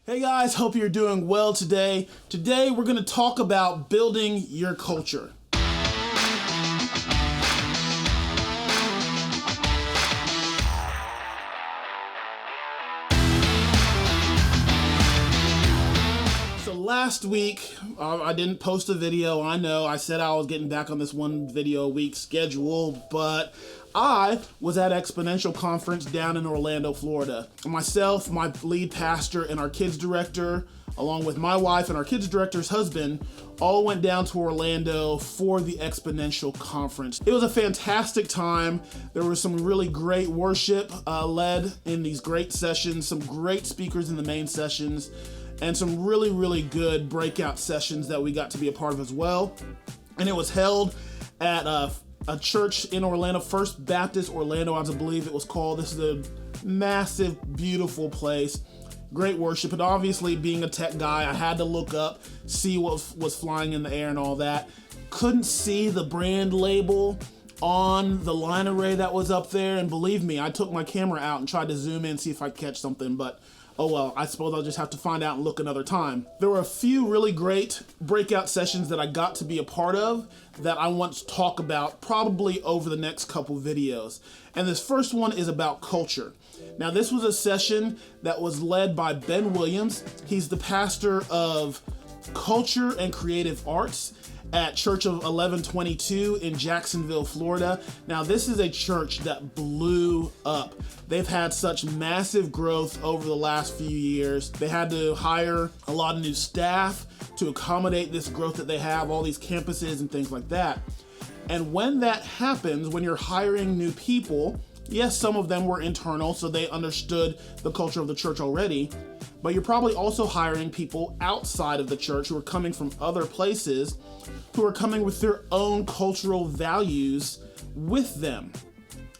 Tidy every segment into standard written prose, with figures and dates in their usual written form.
Hey guys, hope you're doing well today. Today we're going to talk about building your culture. So last week, I didn't post a video. I know I said I was getting back on this one video a week schedule, but I was at Exponential Conference down in Orlando, Florida. Myself, my lead pastor, and our kids director, along with my wife and our kids director's husband, all went down to Orlando for the Exponential Conference. It was a fantastic time. There was some really great worship led in these great sessions, some great speakers in the main sessions, and some really good breakout sessions that we got to be a part of as well. And it was held at a church in Orlando, First Baptist Orlando, I believe it was called. This is a massive, beautiful place. Great worship. And obviously, being a tech guy, I had to look up, see what was flying in the air and all that. Couldn't see the brand label on the line array that was up there. And believe me, I took my camera out and tried to zoom in, see if I could catch something, but oh well, I suppose I'll just have to find out and look another time. There were a few really great breakout sessions that I got to be a part of that I want to talk about probably over the next couple videos. And this first one is about culture. Now this was a session that was led by Ben Williams. He's the pastor of culture and creative arts at Church of 1122 in Jacksonville, Florida. Now this is a church that blew up. They've had such massive growth over the last few years. They had to hire a lot of new staff to accommodate this growth that they have, all these campuses and things like that. And when that happens, when you're hiring new people, yes, some of them were internal, so they understood the culture of the church already, but you're probably also hiring people outside of the church who are coming from other places, who are coming with their own cultural values with them.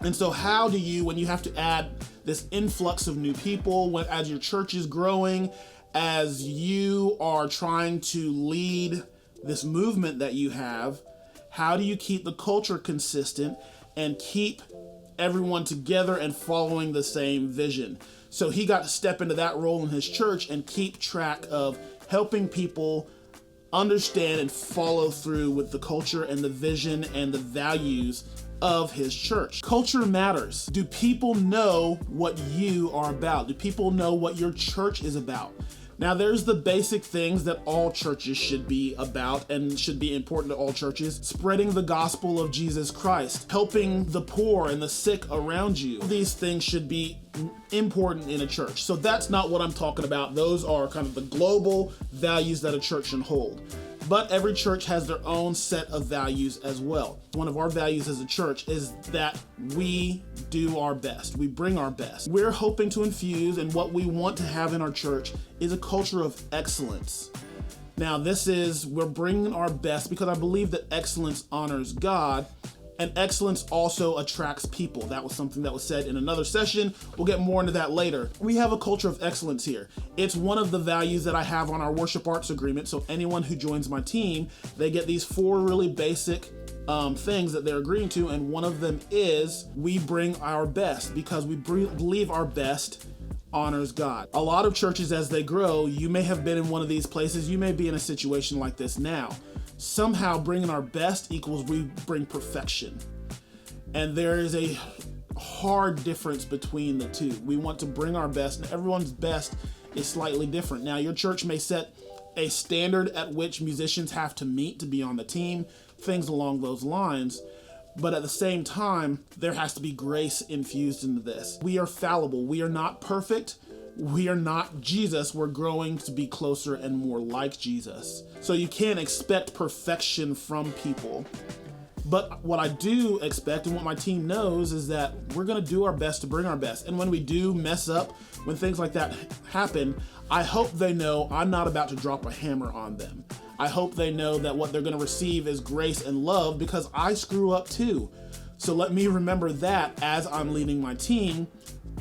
And so how do you, when you have to add this influx of new people, as your church is growing, as you are trying to lead this movement that you have, how do you keep the culture consistent and keep everyone together and following the same vision? So he got to step into that role in his church and keep track of helping people understand and follow through with the culture and the vision and the values of his church. Culture matters. Do people know what you are about? Do people know what your church is about? Now, there's the basic things that all churches should be about and should be important to all churches. Spreading the gospel of Jesus Christ, helping the poor and the sick around you. These things should be important in a church. So that's not what I'm talking about. Those are kind of the global values that a church should hold. But every church has their own set of values as well. One of our values as a church is that we do our best. We bring our best. We're hoping to infuse, and what we want to have in our church is a culture of excellence. Now we're bringing our best because I believe that excellence honors God, and excellence also attracts people. That was something that was said in another session. We'll get more into that later. We have a culture of excellence here. It's one of the values that I have on our worship arts agreement. So anyone who joins my team, they get these 4 really basic things that they're agreeing to. And one of them is we bring our best because we believe our best honors God. A lot of churches, as they grow, you may have been in one of these places. You may be in a situation like this now. Somehow bringing our best equals we bring perfection. And there is a hard difference between the two. We want to bring our best, and everyone's best is slightly different. Now, your church may set a standard at which musicians have to meet to be on the team, things along those lines. But at the same time, there has to be grace infused into this. We are fallible. We are not perfect. We are not Jesus. We're growing to be closer and more like Jesus. So you can't expect perfection from people. But what I do expect, and what my team knows, is that we're going to do our best to bring our best. And when we do mess up, when things like that happen, I hope they know I'm not about to drop a hammer on them. I hope they know that what they're going to receive is grace and love, because I screw up too. So let me remember that as I'm leading my team,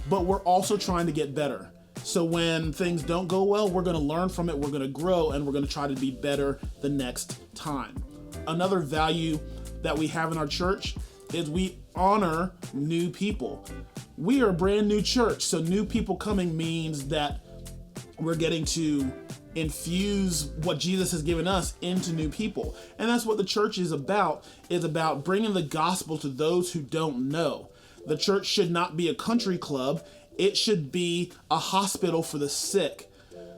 but we're also trying to get better. So when things don't go well, we're going to learn from it, we're going to grow, and we're going to try to be better the next time. Another value that we have in our church is we honor new people. We are a brand new church, so new people coming means that we're getting to infuse what Jesus has given us into new people. And that's what the church is about bringing the gospel to those who don't know. The church should not be a country club. It should be a hospital for the sick.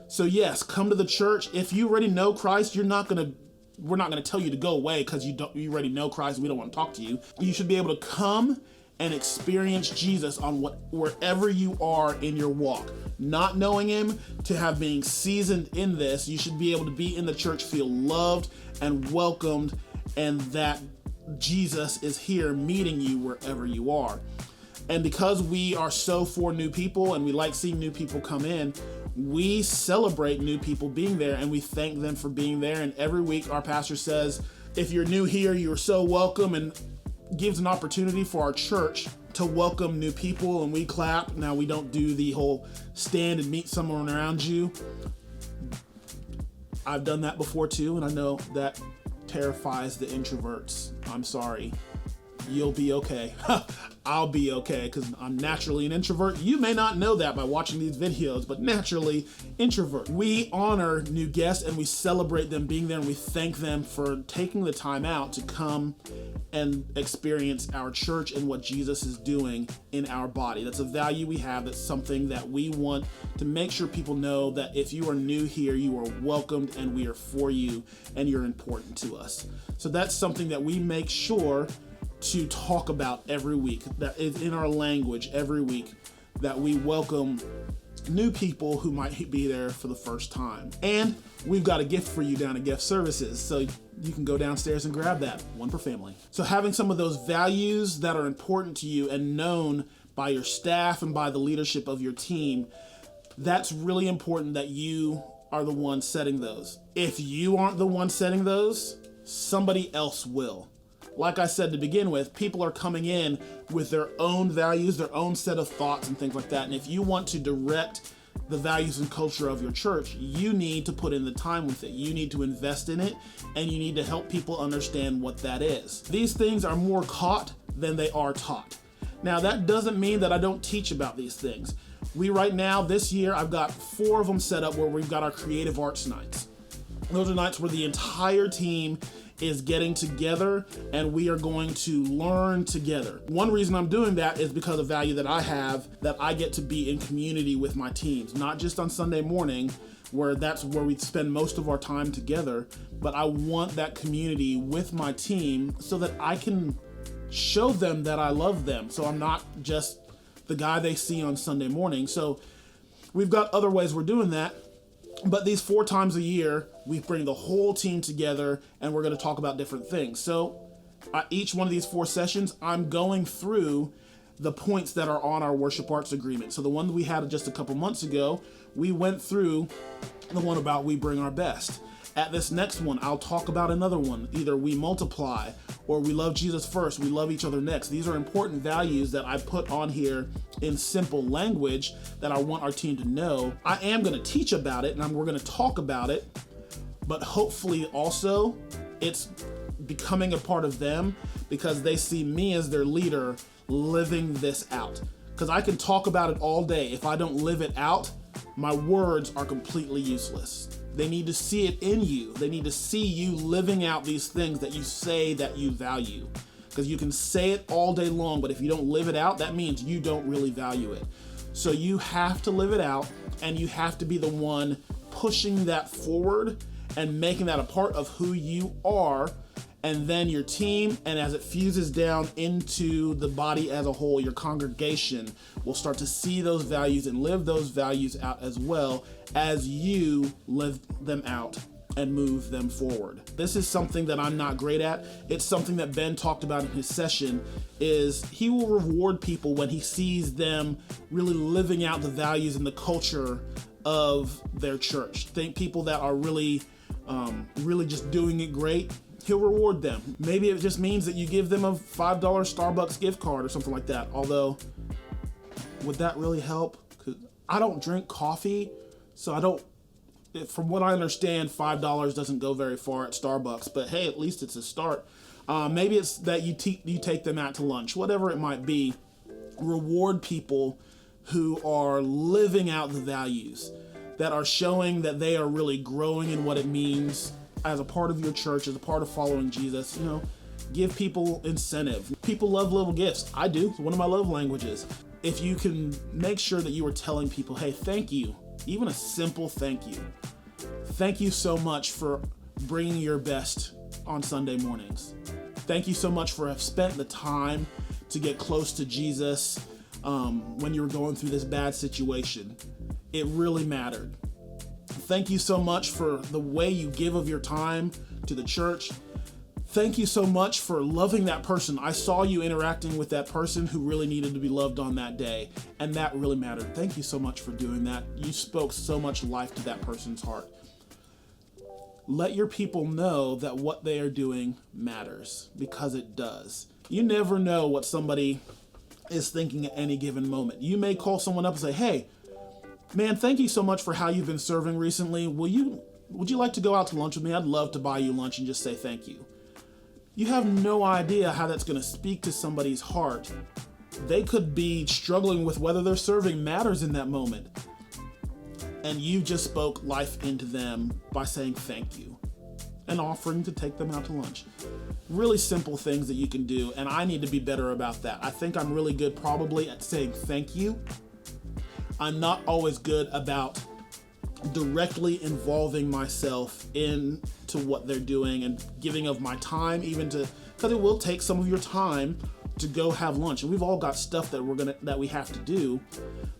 So yes, come to the church. If you already know Christ, we're not going to tell you to go away because you already know Christ. We don't want to talk to you. You should be able to come and experience Jesus on wherever you are in your walk. Not knowing him to have being seasoned in this, you should be able to be in the church, feel loved and welcomed, and that Jesus is here meeting you wherever you are. And because we are so for new people and we like seeing new people come in, we celebrate new people being there and we thank them for being there. And every week our pastor says, if you're new here, you're so welcome, and gives an opportunity for our church to welcome new people, and we clap. Now, we don't do the whole stand and meet someone around you. I've done that before too, and I know that terrifies the introverts. I'm sorry. You'll be okay. I'll be okay because I'm naturally an introvert. You may not know that by watching these videos, but naturally introvert. We honor new guests and we celebrate them being there, and we thank them for taking the time out to come and experience our church and what Jesus is doing in our body. That's a value we have. That's something that we want to make sure people know, that if you are new here, you are welcomed and we are for you and you're important to us. So that's something that we make sure to talk about every week, that is in our language every week, that we welcome new people who might be there for the first time. And we've got a gift for you down at Gift Services, so you can go downstairs and grab that, one per family. So having some of those values that are important to you and known by your staff and by the leadership of your team, that's really important that you are the one setting those. If you aren't the one setting those, somebody else will. Like I said to begin with, people are coming in with their own values, their own set of thoughts and things like that. And if you want to direct the values and culture of your church, you need to put in the time with it. You need to invest in it, and you need to help people understand what that is. These things are more caught than they are taught. Now, that doesn't mean that I don't teach about these things. Right now, this year, I've got 4 of them set up where we've got our creative arts nights. Those are nights where the entire team is getting together and we are going to learn together. One reason I'm doing that is because of value that I have, that I get to be in community with my teams, not just on Sunday morning, where that's where we spend most of our time together, but I want that community with my team so that I can show them that I love them. So I'm not just the guy they see on Sunday morning. So we've got other ways we're doing that. But these 4 times a year, we bring the whole team together and we're going to talk about different things. So each one of these 4 sessions, I'm going through the points that are on our worship arts agreement. So the one that we had just a couple months ago, we went through the one about we bring our best. At this next one, I'll talk about another one. Either we multiply or we love Jesus first, we love each other next. These are important values that I put on here in simple language that I want our team to know. I am going to teach about it and we're going to talk about it, but hopefully also it's becoming a part of them because they see me as their leader living this out. Because I can talk about it all day. If I don't live it out, my words are completely useless. They need to see it in you. They need to see you living out these things that you say that you value. Because you can say it all day long, but if you don't live it out, that means you don't really value it. So you have to live it out, and you have to be the one pushing that forward and making that a part of who you are, and then your team, and as it fuses down into the body as a whole, your congregation will start to see those values and live those values out as well as you live them out and move them forward. This is something that I'm not great at. It's something that Ben talked about in his session, is he will reward people when he sees them really living out the values and the culture of their church. Think people that are really just doing it great, he'll reward them. Maybe it just means that you give them a $5 Starbucks gift card or something like that. Although, would that really help? Because I don't drink coffee, so I don't, from what I understand, $5 doesn't go very far at Starbucks, but hey, at least it's a start. Maybe it's that you take them out to lunch, whatever it might be. Reward people who are living out the values that are showing that they are really growing in what it means as a part of your church, as a part of following Jesus. You know, give people incentive. People love little gifts. I do. It's one of my love languages. If you can make sure that you are telling people, hey, thank you, even a simple thank you. Thank you so much for bringing your best on Sunday mornings. Thank you so much for have spent the time to get close to Jesus when you were going through this bad situation. It really mattered. Thank you so much for the way you give of your time to the church. Thank you so much for loving that person. I saw you interacting with that person who really needed to be loved on that day, and that really mattered. Thank you so much for doing that. You spoke so much life to that person's heart. Let your people know that what they are doing matters, because it does. You never know what somebody is thinking at any given moment. You may call someone up and say, hey, man, thank you so much for how you've been serving recently. Would you like to go out to lunch with me? I'd love to buy you lunch and just say thank you. You have no idea how that's going to speak to somebody's heart. They could be struggling with whether their serving matters in that moment. And you just spoke life into them by saying thank you and offering to take them out to lunch. Really simple things that you can do, and I need to be better about that. I think I'm really good probably at saying thank you. I'm not always good about directly involving myself into what they're doing and giving of my time, even to, because it will take some of your time to go have lunch, and we've all got stuff that we have to do,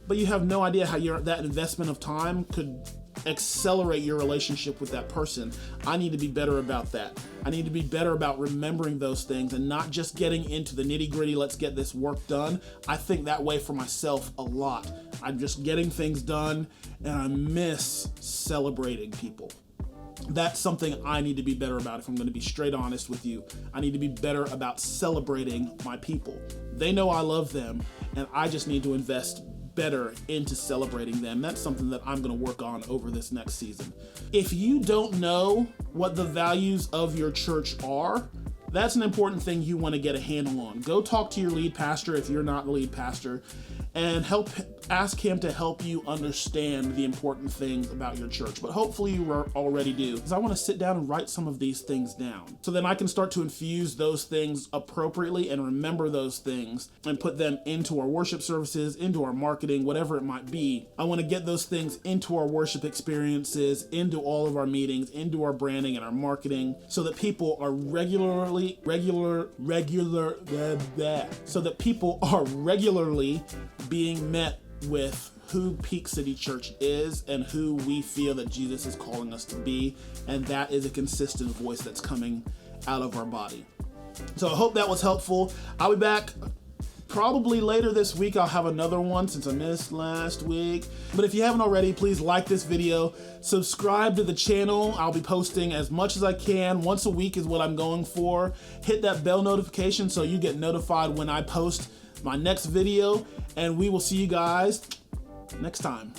but you have no idea how that investment of time could accelerate your relationship with that person. I need to be better about that. I need to be better about remembering those things and not just getting into the nitty-gritty, let's get this work done. I think that way for myself a lot. I'm just getting things done, and I miss celebrating people. That's something I need to be better about if I'm going to be straight honest with you. I need to be better about celebrating my people. They know I love them, and I just need to invest better into celebrating them. That's something that I'm going to work on over this next season. If you don't know what the values of your church are, that's an important thing you want to get a handle on. Go talk to your lead pastor if you're not the lead pastor, and ask him to help you understand the important things about your church. But hopefully you already do, because I want to sit down and write some of these things down, so then I can start to infuse those things appropriately and remember those things and put them into our worship services, into our marketing, whatever it might be. I want to get those things into our worship experiences, into all of our meetings, into our branding and our marketing, so that people are regularly being met with who Peak City Church is and who we feel that Jesus is calling us to be, and that is a consistent voice that's coming out of our body. So I hope that was helpful. I'll be back probably later this week. I'll have another one since I missed last week. But if you haven't already, please like this video, subscribe to the channel. I'll be posting as much as I can. Once a week is what I'm going for. Hit that bell notification so you get notified when I post my next video, and we will see you guys next time.